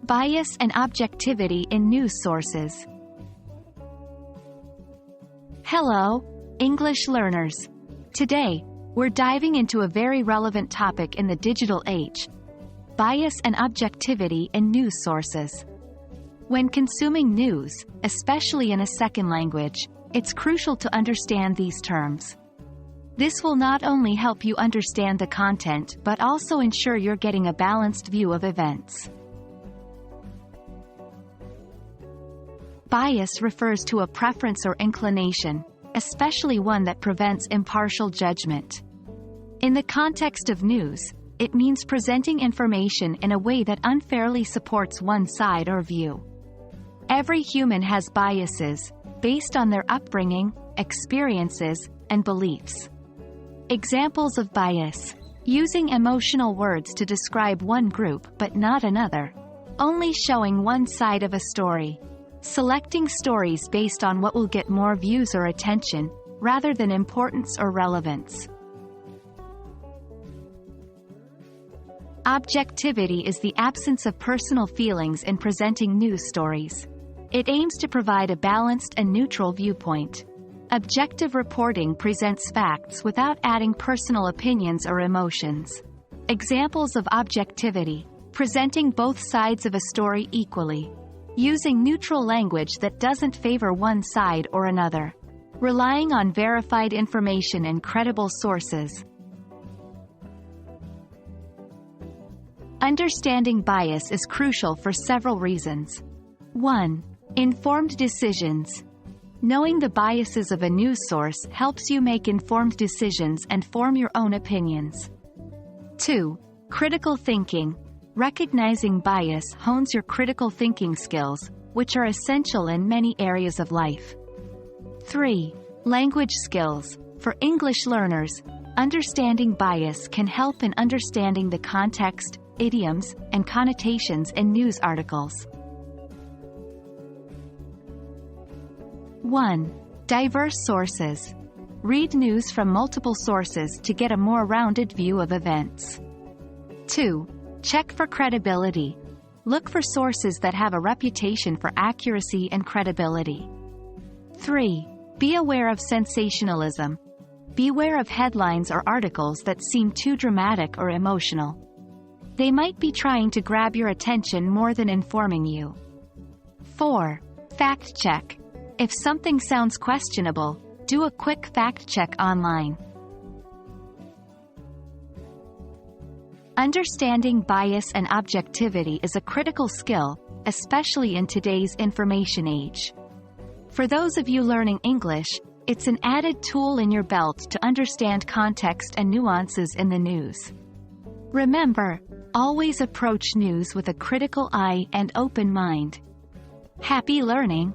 Bias and objectivity in news sources. Hello, English learners. Today, we're diving into a very relevant topic in the digital age: bias and objectivity in news sources. When consuming news, especially in a second language, it's crucial to understand these terms. This will not only help you understand the content but also ensure you're getting a balanced view of events. Bias refers to a preference or inclination, especially one that prevents impartial judgment. In the context of news, it means presenting information in a way that unfairly supports one side or view. Every human has biases, based on their upbringing, experiences, and beliefs. Examples of bias: using emotional words to describe one group but not another, only showing one side of a story, selecting stories based on what will get more views or attention, rather than importance or relevance. Objectivity is the absence of personal feelings in presenting news stories. It aims to provide a balanced and neutral viewpoint. Objective reporting presents facts without adding personal opinions or emotions. Examples of objectivity: presenting both sides of a story equally, using neutral language that doesn't favor one side or another, relying on verified information and credible sources. Understanding bias is crucial for several reasons. 1. Informed decisions. Knowing the biases of a news source helps you make informed decisions and form your own opinions. 2. Critical thinking. Recognizing bias hones your critical thinking skills, which are essential in many areas of life. 3. Language skills. For English learners, understanding bias can help in understanding the context, idioms, and connotations in news articles. 1. Diverse sources. Read news from multiple sources to get a more rounded view of events. 2. Check for credibility. Look for sources that have a reputation for accuracy and credibility. 3. Be aware of sensationalism. Beware of headlines or articles that seem too dramatic or emotional. They might be trying to grab your attention more than informing you. 4. Fact check. If something sounds questionable, do a quick fact check online. Understanding bias and objectivity is a critical skill, especially in today's information age. For those of you learning English, it's an added tool in your belt to understand context and nuances in the news. Remember, always approach news with a critical eye and open mind. Happy learning!